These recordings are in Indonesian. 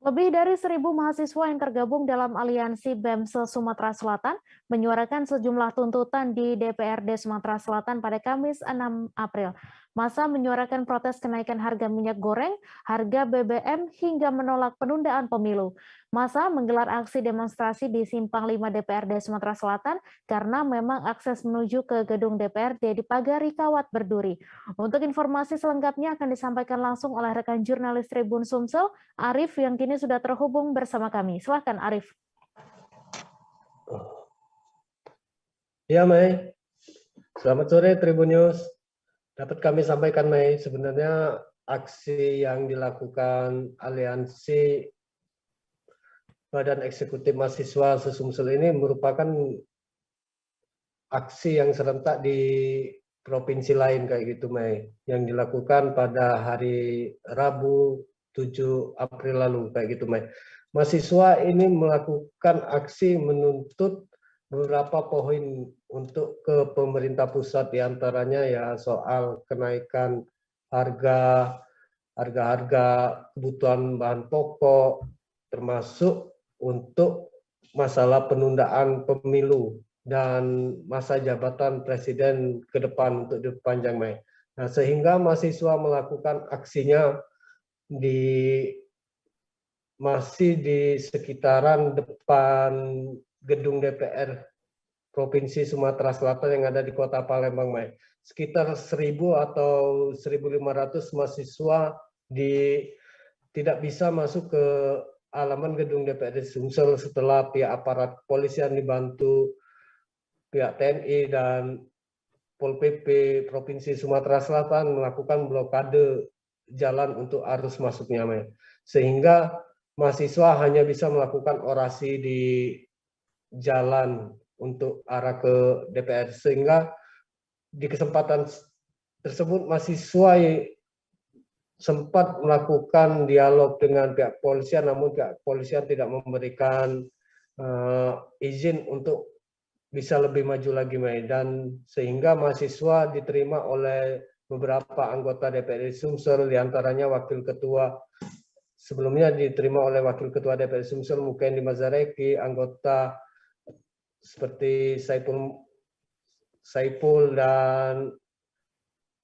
Lebih dari 1.000 mahasiswa yang tergabung dalam aliansi BEM Sumatera Selatan menyuarakan sejumlah tuntutan di DPRD Sumatera Selatan pada Kamis 6 April. Masa menyuarakan protes kenaikan harga minyak goreng, harga BBM, hingga menolak penundaan pemilu. Masa menggelar aksi demonstrasi di Simpang 5 DPRD Sumatera Selatan karena memang akses menuju ke gedung DPRD dipagari kawat berduri. Untuk informasi selengkapnya akan disampaikan langsung oleh rekan jurnalis Tribun Sumsel, Arif yang kini sudah terhubung bersama kami. Silakan Arif. Ya, Mei. Selamat sore Tribun News. Dapat kami sampaikan, Mei, sebenarnya aksi yang dilakukan aliansi Badan Eksekutif Mahasiswa Sesumsel ini merupakan aksi yang serentak di provinsi lain kayak gitu, Mei, yang dilakukan pada hari Rabu 7 April lalu kayak gitu, Mei. Mahasiswa ini melakukan aksi menuntut beberapa poin untuk ke pemerintah pusat, diantaranya ya soal kenaikan harga kebutuhan bahan pokok, termasuk untuk masalah penundaan pemilu dan masa jabatan presiden ke depan untuk diperpanjang, Mei. Nah, sehingga mahasiswa melakukan aksinya masih di sekitaran depan gedung DPR Provinsi Sumatera Selatan yang ada di Kota Palembang, Mei. Sekitar 1.000 atau 1.500 mahasiswa tidak bisa masuk ke halaman gedung DPRD Sumsel setelah pihak aparat kepolisian dibantu pihak TNI dan Pol PP Provinsi Sumatera Selatan melakukan blokade jalan untuk arus masuknya, Mei. Sehingga mahasiswa hanya bisa melakukan orasi di jalan untuk arah ke DPR, sehingga di kesempatan tersebut mahasiswa sempat melakukan dialog dengan pihak kepolisian, namun pihak kepolisian tidak memberikan izin untuk bisa lebih maju lagi, Mei, dan sehingga mahasiswa diterima oleh beberapa anggota DPRD Sumsel, diantaranya wakil ketua sebelumnya diterima oleh wakil ketua DPRD Sumsel Mukendi Mazareki, anggota seperti Saipul dan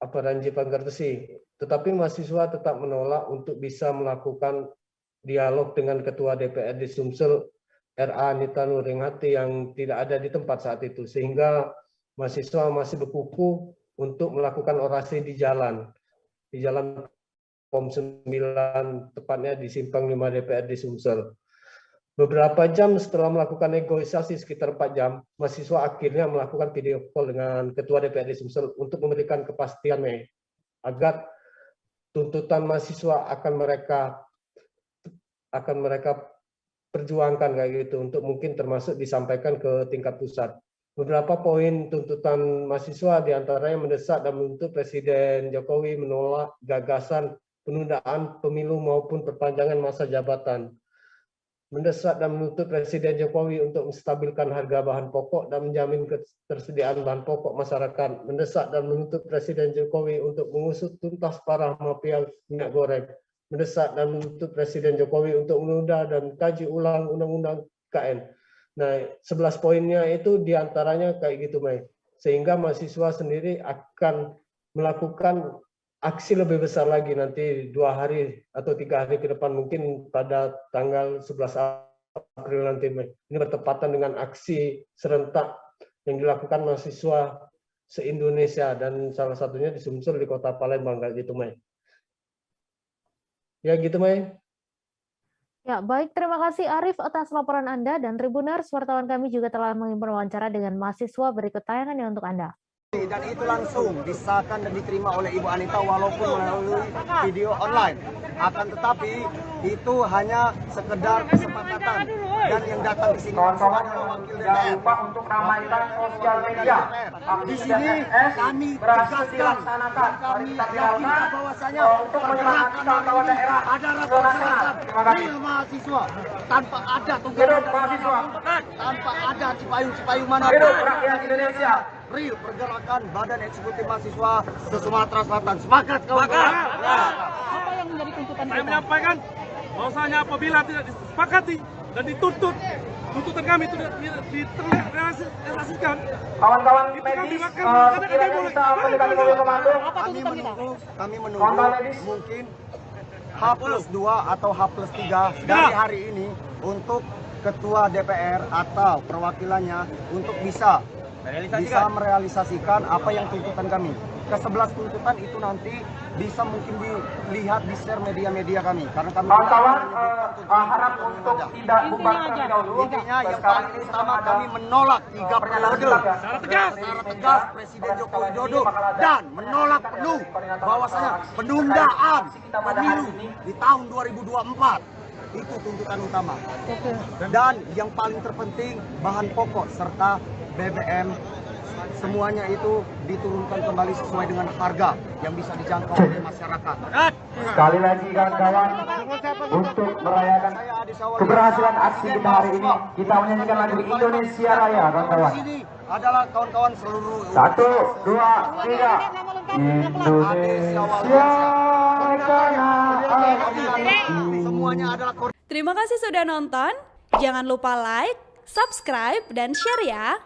Aparanji Panggartesi. Tetapi mahasiswa tetap menolak untuk bisa melakukan dialog dengan ketua DPRD Sumsel RA Anita Nuringhati yang tidak ada di tempat saat itu, sehingga mahasiswa masih berkukuh untuk melakukan orasi di jalan POM 9, tepatnya di Simpang 5 DPRD Sumsel. Beberapa jam setelah melakukan negosiasi sekitar 4 jam, mahasiswa akhirnya melakukan video call dengan Ketua DPRD Sumsel untuk memberikan kepastian, Mei, agar tuntutan mahasiswa akan mereka perjuangkan kayak gitu, untuk mungkin termasuk disampaikan ke tingkat pusat. Beberapa poin tuntutan mahasiswa diantaranya mendesak dan menuntut Presiden Jokowi menolak gagasan penundaan pemilu maupun perpanjangan masa jabatan. Mendesak dan menuntut Presiden Jokowi untuk menstabilkan harga bahan pokok dan menjamin ketersediaan bahan pokok masyarakat. Mendesak dan menuntut Presiden Jokowi untuk mengusut tuntas para mafia minyak goreng. Mendesak dan menuntut Presiden Jokowi untuk menunda dan kaji ulang Undang-Undang KN. Nah, 11 poinnya itu diantaranya kayak gitu, Mei. Sehingga mahasiswa sendiri akan melakukan aksi lebih besar lagi nanti 2 hari atau 3 hari ke depan, mungkin pada tanggal 11 April nanti, Mei. Ini bertepatan dengan aksi serentak yang dilakukan mahasiswa se-Indonesia dan salah satunya di Sumsel di Kota Palembang kayak gitu, Mei. Ya gitu, Mei. Ya, baik. Terima kasih Arif atas laporan Anda, dan Tribuners, wartawan kami juga telah wawancara dengan mahasiswa. Berikut tayangannya untuk Anda. Dan itu langsung disahkan dan diterima oleh Ibu Anita walaupun melalui video online. Akan tetapi itu hanya sekedar kesepakatan, dan yang datang di sini adalah wakil Jangan DPR. lupa untuk ramaikan sosial media. Di sini kami berhasil tegaskan dilaksanakan. dan kami Kita yakinkan viralkan bahwasanya untuk menyemangati kawan-kawan daerah. ada rasa Terima kesehatan kasih. real mahasiswa tanpa ada Hidup mahasiswa. tanpa ada cipayung mana Hidup rakyat Indonesia. real pergerakan Badan Eksekutif Mahasiswa se Sumatera Selatan. Semangat kawan-kawan. Apa yang menjadi tuntutan kita? Saya menyampaikan bahwasanya apabila tidak disepakati dan dituntut, tuntutan kami itu direalisasikan. Kawan-kawan Itu kami medis, bakal sekiranya bisa mendekati mobil komando. Kami menunggu mungkin H+2 atau H+3 dari hari ini untuk Ketua DPR atau perwakilannya untuk bisa merealisasikan apa yang tuntutan kami. Ke-11 tuntutan itu nanti bisa mungkin dilihat di share media-media kami. Karena kami Kawan-kawan harap untuk tidak bubar terlebih dahulu. intinya yang paling utama kami menolak 3 periode secara tegas Presiden Joko Widodo dan menolak penuh bahwasanya penundaan pemilu di tahun 2024 itu tuntutan utama. Dan yang paling terpenting bahan pokok serta BBM semuanya itu diturunkan kembali sesuai dengan harga yang bisa dijangkau oleh masyarakat. Sekali lagi kawan-kawan, untuk merayakan keberhasilan aksi kita hari ini, kita menyanyikan lagu Indonesia Raya, kawan-kawan. Di sini adalah kawan-kawan seluruh 1, 2, 3. Indonesia semuanya adalah Terima kasih sudah nonton. Jangan lupa like, subscribe, dan share ya.